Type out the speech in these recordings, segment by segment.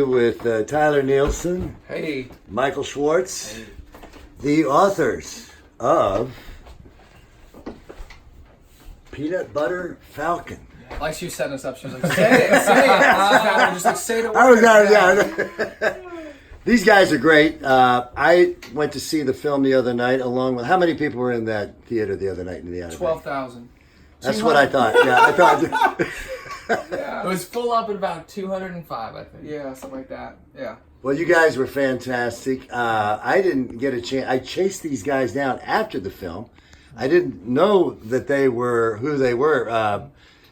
With Tyler Nilson, Hey, Michael Schwartz, hey. the authors of Peanut Butter Falcon. Like she was setting us up, she was like, say it. Just like, say the word. I was yeah. These guys are great. I went to see the film the other night along with, how many people were in that theater the other night in the Outer 12,000. That's what I thought. Yeah, I thought. Yeah. It was full up at about 205, I think. Yeah, something like that. Yeah. Well, you guys were fantastic. I didn't get a chance. I chased these guys down after the film. I didn't know that they were who they were.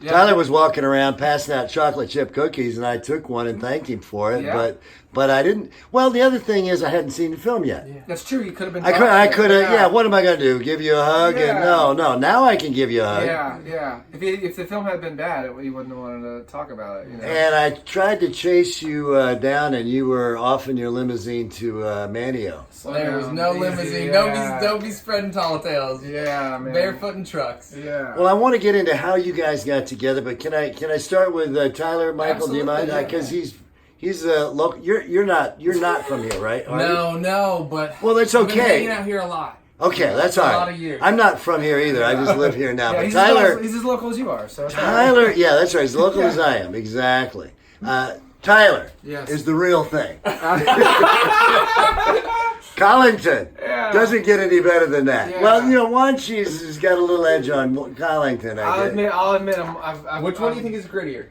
Yeah. Tyler was walking around passing out chocolate chip cookies, and I took one and thanked him for it. Yeah. But I didn't. Well, the other thing is I hadn't seen the film yet. Yeah. That's true. You could have been. I could have. Yeah. What am I going to do? Give you a hug? Yeah. And no. Now I can give you a hug. Yeah. If the film had been bad, you wouldn't have wanted to talk about it. You know? And I tried to chase you down, and you were off in your limousine to Manio. There was no limousine. Yeah. Nobody's spreading tall tales. Yeah, man. Barefoot in trucks. Yeah. Well, I want to get into how you guys got together, but can I start with Tyler, Michael? Do you mind? Absolutely, yeah. Because he's a local. You're not from here, right? Are you? No, but Well, that's I've been okay. hanging out here a lot. Okay, that's all A right. lot of years. I'm not from here either. I just live here now. Yeah, But he's Tyler, he's as local as you are. So it's all right. Tyler, yeah, that's right. As local as I am, exactly. Tyler Yes. is the real thing. Collington doesn't get any better than that. Yeah. Well, Wanchie's has got a little edge on Collington. I'll admit, Which one do you think is grittier?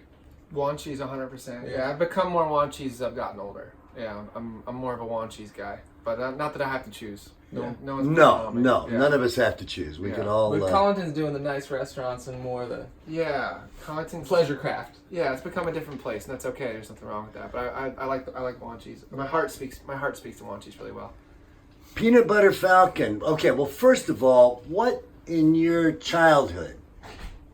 Wanchie's 100%. Yeah, I've become more Wanchie's as I've gotten older. Yeah, I'm more of a Wanchie's guy. But not that I have to choose. No, one's No, Yeah. none of us have to choose. We Yeah. can all. But Collington's doing the nice restaurants and more the Yeah, Collington's pleasure craft. Yeah, it's become a different place, and that's okay. There's nothing wrong with that. But I like Wanchie's. My heart speaks to Wanchie's really well. Peanut Butter Falcon. Okay, well, first of all, what in your childhood,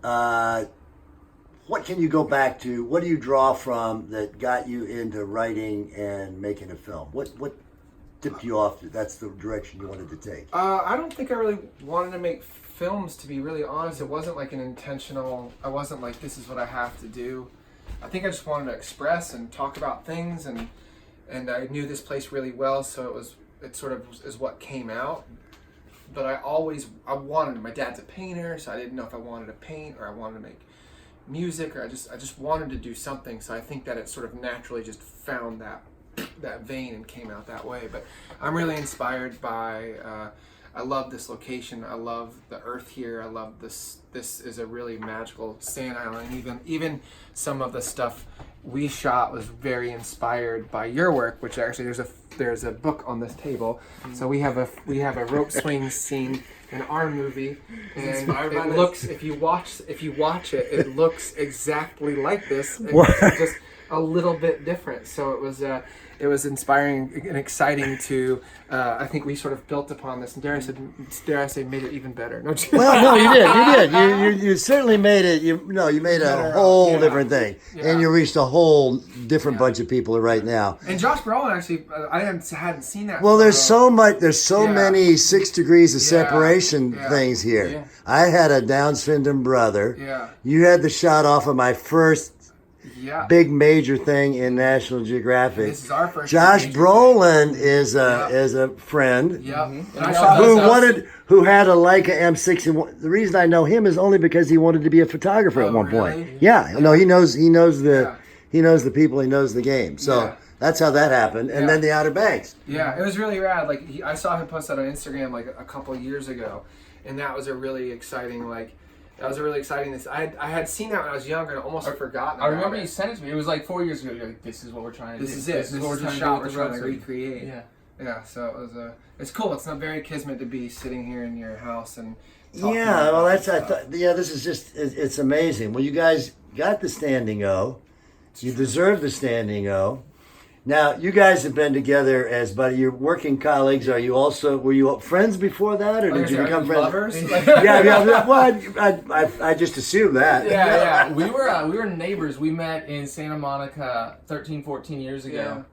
what can you go back to? What do you draw from that got you into writing and making a film? What tipped you off? That's the direction you wanted to take. I don't think I really wanted to make films, to be really honest. It wasn't like an intentional. I wasn't like, this is what I have to do. I think I just wanted to express and talk about things, and I knew this place really well, so it sort of is what came out. But I wanted. My dad's a painter, so I didn't know if I wanted to paint or I wanted to make music, or I just wanted to do something. So I think that it sort of naturally just found that vein and came out that way. But I'm really inspired by. I love this location. I love the earth here. I love this. This is a really magical sand island. Even some of the stuff we shot was very inspired by your work, which actually there's a book on this table. So we have a rope swing scene in our movie, and it looks, if you watch it, it looks exactly like this. It's just a little bit different. So it was inspiring and exciting to. I think we sort of built upon this, and dare I say, made it even better. No, Well, no, you did. You certainly made it. You made a whole different thing, and you reached a whole different bunch of people right now. And Josh Brolin, actually, I hadn't seen that. Well, there's so much. There's so many 6 degrees of separation Yeah. things here. Yeah. I had a Down syndrome brother. Yeah. You had the shot off of my first Yeah. big major thing in National Geographic. This is our first. Josh major Brolin is a friend thing. Yep. Mm-hmm. And I shot who had a Leica M61. The reason I know him is only because he wanted to be a photographer at one point. really? Yeah. No, he knows the Yeah. he knows the people, he knows the game. So Yeah. that's how that happened. And then the Outer Banks. Yeah, it was really rad. Like I saw him post that on Instagram like a couple years ago, and that was a really exciting I had seen that when I was younger and almost forgotten. I remember about you sent it to me. It was like 4 years ago. You're like, this is what we're trying to do. This is it. This is what we're the trying shot to we're do trying with to the road trip. recreate. Yeah. So it was it's cool. It's not very kismet to be sitting here in your house and. talking Yeah, about well, stuff. this is just, it's amazing. Well, you guys got the standing O. You deserve the standing O. Now, you guys have been together as buddy. You're working colleagues. Were you friends before that, or did you become friends? Lovers? Yeah. Well, I just assumed that. Yeah. We were neighbors. We met in Santa Monica 13, 14 years ago.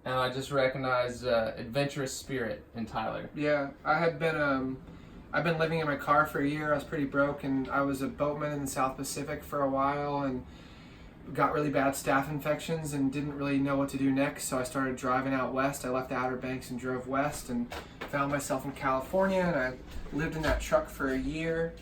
And I just recognized adventurous spirit in Tyler. Yeah, I've been living in my car for a year. I was pretty broke, and I was a boatman in the South Pacific for a while, and got really bad staph infections and didn't really know what to do next, so I started driving out west. I left the Outer Banks and drove west and found myself in California, and I lived in that truck for a year.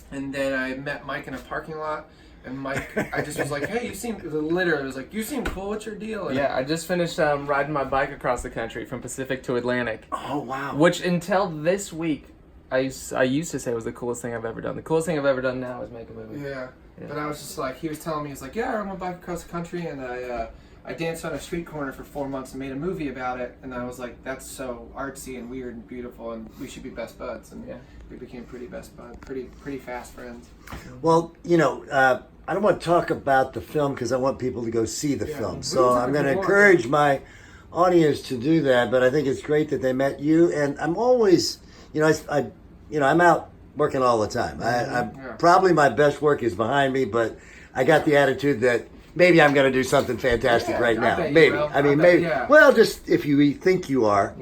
And then I met Mike in a parking lot, and Mike, I just was like, hey, you seem, literally, I was like, you seem cool, what's your deal? And Yeah, I just finished riding my bike across the country from Pacific to Atlantic. Oh, wow. Which until this week, I used to say was the coolest thing I've ever done. The coolest thing I've ever done now is make a movie. Yeah. But I was just like, he was telling me, he was like, yeah, I rode my bike across the country, and I danced on a street corner for 4 months and made a movie about it. And I was like, that's so artsy and weird and beautiful, and we should be best buds. And we became pretty best buds, pretty fast friends. Well, you know, I don't want to talk about the film because I want people to go see the film. So I'm going to encourage my audience to do that. But I think it's great that they met you. And I'm always, you know, I'm out working all the time. Probably my best work is behind me, but I got the attitude that maybe I'm going to do something fantastic right now. Maybe. I mean, maybe. Well, just if you think you are,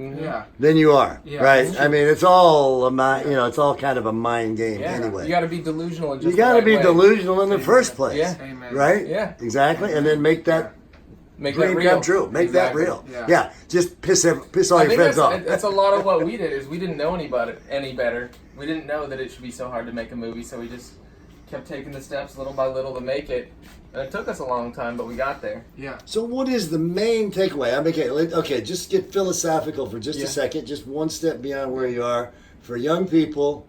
then you are, right? I mean, it's all it's all kind of a mind game anyway. You got to be delusional. In just you got to be way. delusional in the first place, Amen. right? Yeah. Exactly, and then make that Make dream that real. come true. Make that real. Yeah. Just piss all your friends off. That's a lot of what we did. Is we didn't know any better. We didn't know that it should be so hard to make a movie, so we just kept taking the steps little by little to make it. And it took us a long time, but we got there. Yeah. So what is the main takeaway? Okay, just get philosophical for just a second, just one step beyond where you are. For young people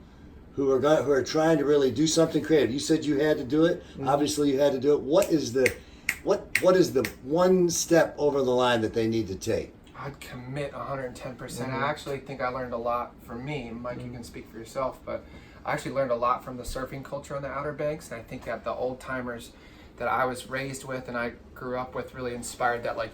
who are trying to really do something creative. You said you had to do it. Mm-hmm. Obviously you had to do it. What is the one step over the line that they need to take? I'd commit 110%. I actually think I learned a lot from me. Mike, you can speak for yourself, but I actually learned a lot from the surfing culture on the Outer Banks, and I think that the old timers that I was raised with and I grew up with really inspired that, like,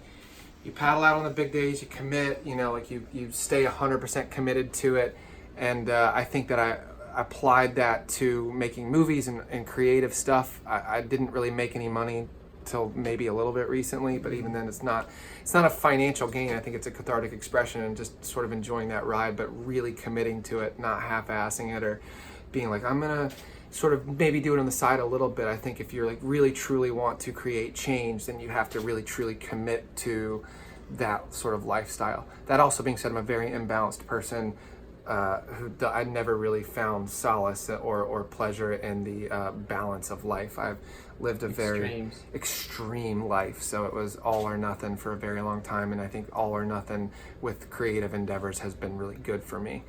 you paddle out on the big days, you commit, you stay 100% committed to it. And I think that I applied that to making movies and creative stuff. I didn't really make any money till maybe a little bit recently, but even then it's not a financial gain. I think it's a cathartic expression and just sort of enjoying that ride, but really committing to it, not half-assing it or being like, I'm gonna sort of maybe do it on the side a little bit. I think if you're like really truly want to create change, then you have to really truly commit to that sort of lifestyle. That also being said, I'm a very imbalanced person I never really found solace or pleasure in the balance of life. I've lived a very extreme life, so it was all or nothing for a very long time, and I think all or nothing with creative endeavors has been really good for me,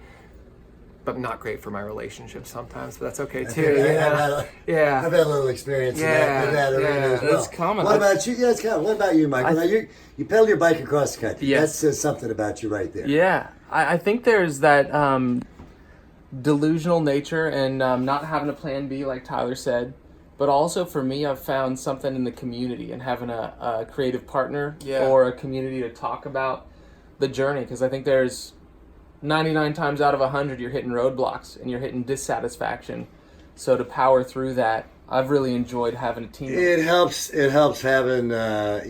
but not great for my relationships sometimes, but that's okay too. I've had a little experience in that arena as well. That's common. What about you? Yeah, it's common. What about you, Michael? Now, you pedal your bike across the country. Yes. That says something about you right there. Yeah. I think there's that delusional nature and not having a plan B, like Tyler said. But also for me, I've found something in the community and having a creative partner or a community to talk about the journey. Because I think there's 99 times out of 100, you're hitting roadblocks and you're hitting dissatisfaction. So to power through that, I've really enjoyed having a team. It helps having a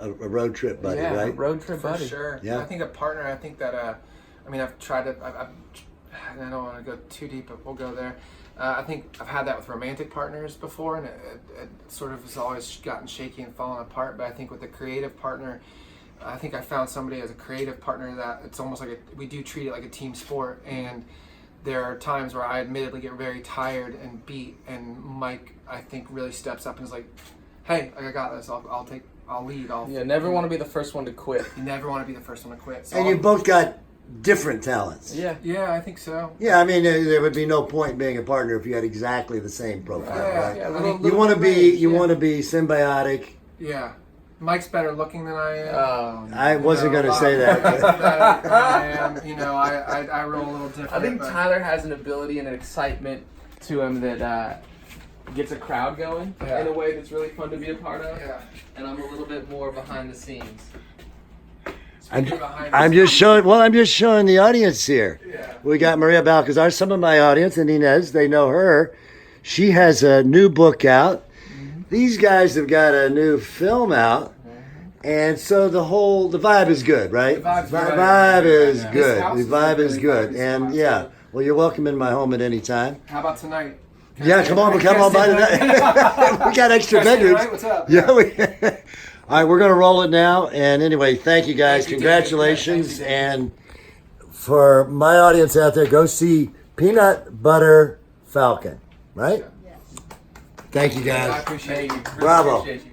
road trip buddy, right? A road trip buddy. For sure. Yeah. I think a partner, I think that, I've tried to, I don't want to go too deep, but we'll go there. I think I've had that with romantic partners before, and it sort of has always gotten shaky and fallen apart. But I think with a creative partner, I think I found somebody as a creative partner that it's almost like we do treat it like a team sport. And there are times where I admittedly get very tired and beat, and Mike, I think, really steps up and is like, hey, I got this, I'll lead. Never want to be the first one to quit. You never want to be the first one to quit. So and you both got different talents. Yeah, I think so. Yeah, I mean, there would be no point in being a partner if you had exactly the same profile, right? Yeah, you want to be symbiotic. Yeah. Mike's better looking than I am. I wasn't going to say that. I am. I roll a little different. I think Tyler has an ability and an excitement to him that gets a crowd going in a way that's really fun to be a part of. Yeah. And I'm a little bit more behind the scenes. I'm just showing the audience here. Yeah. We got Maria Balcazar, some of my audience, and Inez, they know her. She has a new book out. Mm-hmm. These guys have got a new film out. And so the vibe is good, right? The vibe is good. The vibe is good. And well, you're welcome in my home at any time. How about tonight? Yeah, come on by tonight. We got extra Christian, bedrooms. right? What's up? Yeah. All right, we're going to roll it now. And anyway, thank you guys. Thank you, Congratulations. David. Thank you, And for my audience out there, go see Peanut Butter Falcon, right? Yes. Thank you I guys. appreciate you. Really Bravo. appreciate you.